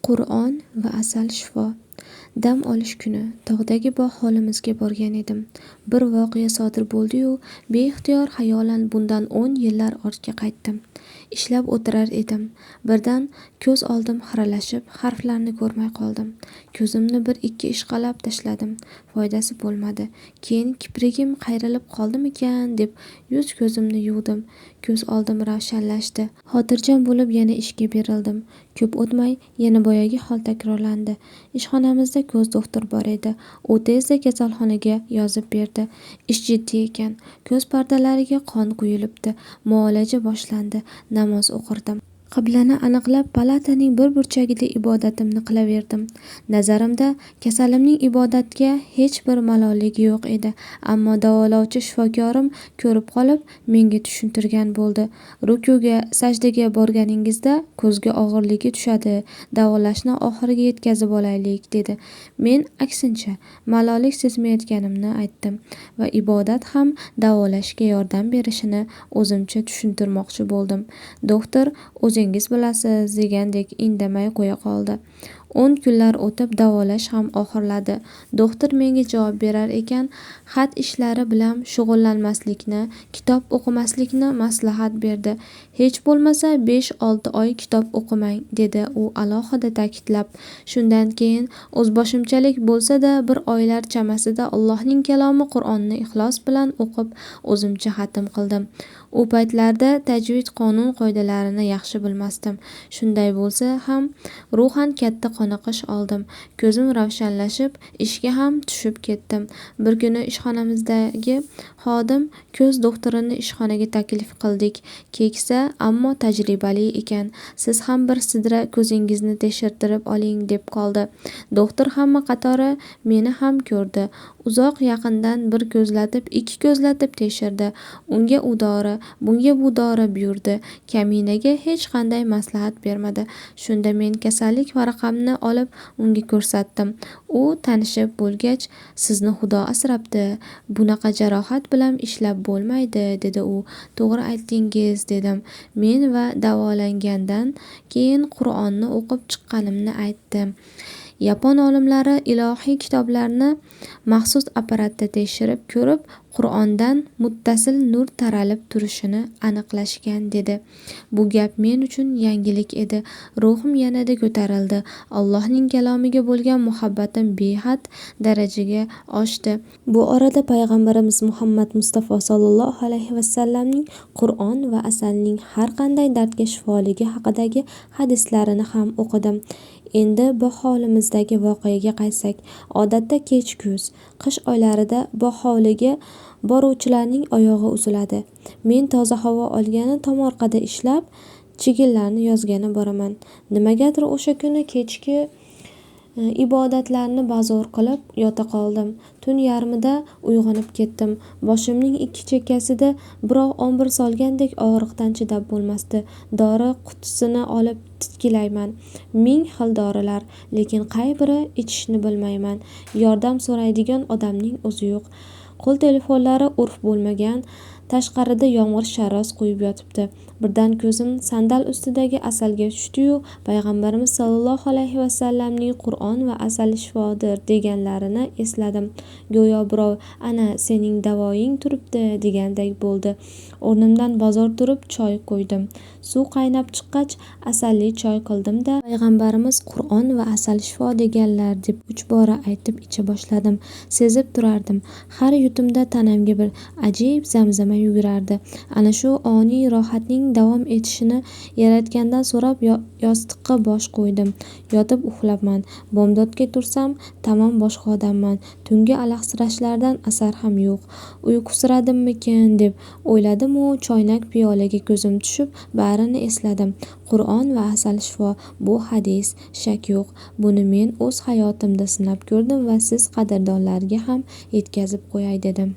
Qur'on va asal shifo. Dam olish kuni tog'dagi bog' hovlimizga borgan edim. Bir voqea sodir bo'ldi-yu, beixtiyor xayolan bundan 10 yillar ortga qaytdim. Ishlab o'tirar edim. Birdan ko'z oldim xiralashib, harflarni ko'rmay qoldim. Ko'zimni bir ikki ishqalab tashladim. Foydasi bo'lmadi. Keyin kiprigim qayrilib qoldimikan deb yuz-ko'zimni yuvdim. Ko'z oldim ravshanlashdi. Xotirjam bo'lib yana ishga berildim. Ko'p o'tmay yana boyagi hol takrorlandi. Ishxonamizda ko'z doktor bor edi. U tezda kasalxonaga yozib berdi. Ish jiddiy ekan. Ko'z pardalariga qon quyilibdi. Muolaja boshlandi. Namoz o'qirdim. Qiblani aniqlab palataning bir burchagida ibodatimni qilaverdim. Nazarimda kasalimning ibodatga hech bir malolligi yo'q edi. Ammo davolovchi shifokorim ko'rib qolib, menga tushuntirgan bo'ldi. Rukuga, sajdaga borganingizda ko'zga og'irligi tushadi. Davolashni oxiriga yetkazib olaylik, dedi. Men aksincha, malollik sezmayotganimni aytdim va ibodat ham davolashga yordam berishini o'zimcha tushuntirmoqchi bo'ldim. Doktor o'zingiz bilasiz degandek indamay qo'ya qoldi. 10 kunlar o'tib davolash ham oxirladi. Doktor menga javob berar ekan, xat ishlari bilan shug'ullanmaslikni, kitob o'qimaslikni maslahat berdi. Hech bo'lmasa 5-6 oy kitob o'qimang, dedi u alohida ta'kidlab. Shundan keyin o'zboshimchalik bo'lsa-da bir oylar chamasida Allohning kalomi Qur'onni ixlos bilan o'qib, o'zimcha xatm qildim. U paytlarda tajvid qonun qoidalarini yaxshi bilmasdim. Shunday bo'lsa ham ruhan katta qoniqish oldim. Ko'zim ravshanlashib, ishga ham tushib ketdim. Bir kuni ishxonamizdagi xodim ko'z doktorini ishxonaga taklif qildik. Keksa, ammo tajribali ekan. Siz ham bir sidra ko'zingizni tekshirtirib oling, deb qoldi. Doktor hamma qatori meni ham ko'rdi. Uzoq yaqindan bir ko'zlatib, ikki ko'zlatib tekshirdi. Unga u dori, bunga bu dori buyurdi. Kaminaga hech qanday maslahat bermadi. Shunda men kasallik varaqamni olib unga ko'rsatdim. U tanishib bo'lgach, sizni Xudo asrabdi. Bunaqa jarohat bilan ishlab bo'lmaydi, dedi u. To'g'ri aytdingiz, dedim. Men va davolangandan keyin Qur'onni o'qib chiqqanimni aytdim. Yapon olimlari ilohiy kitoblarni maxsus apparatda tekshirib ko'rib, Qur'ondan muttasil nur taralib turishini aniqlashgan, dedi. Bu gap men uchun yangilik edi. Ruhim yanada ko'tarildi. Allohning kalomiga bo'lgan muhabbatim behad darajaga oshdi. Bu orada payg'ambarimiz Muhammad Mustafa sallallohu alayhi vasallamning Qur'on va asalning har qanday dardga shifoligi haqidagi hadislarini ham o'qidim. Endi bog' hovlimizdagi voqeaga qaytsak, odatda kech kuz, qish oylarida bog' hovliga boruvchilarning oyog'i uziladi. Men toza havo olgani tomorqada ishlab, chigillarni yozgani boraman. Nimagadir o'sha kuni kechki ibodatlarni bazo'r qilib yota qoldim. Tun yarmida uyg'onib ketdim. Boshimning ikki chekkasida birov ombir solgandek og'riqdan chidab bo'lmasdi. Dori qutisini olib titkilayman. 1000 xil dorilar, lekin qay biri ichishni bilmayman. Yordam so'raydigan odamning o'zi yo'q. Qo'l telefonlari urf bo'lmagan. Tashqarida yomg'ir sharros quyib yotibdi. Birdan ko'zim sandal ustidagi asalga tushdi-yu, payg'ambarimiz sallallohu alayhi vasallamning Qur'on va asal shifodir deganlarini esladim. Go'yo birov ana sening davoying turibdi degandek bo'ldi. O'rnimdan bozor turib choy qo'ydim. Suv qaynab chiqqach, asalli choy qildim-da, payg'ambarimiz Qur'on va asal shifo deganlar deb 3 bora aytib icha boshladim. Sezib turardim. Har yutumda tanamga bir ajib zamzama yugurardi. Ana shu oniy rohatning davom etishini Yaratgandan so'rab yostiqqa bosh qo'ydim. Yotib uxlabman. Bomdodga tursam, tamom boshqa odamman. Tungi alahsirashlardan asar ham yo'q. Uyqusiradimmikin deb o'yladim-u, choynak piyolaga ko'zim tushib, barini esladim. Qur'on va asal shifo, bu hadis, shak yo'q. Buni men o'z hayotimda sinab ko'rdim va siz qadrdonlarga ham yetkazib qo'yay dedim.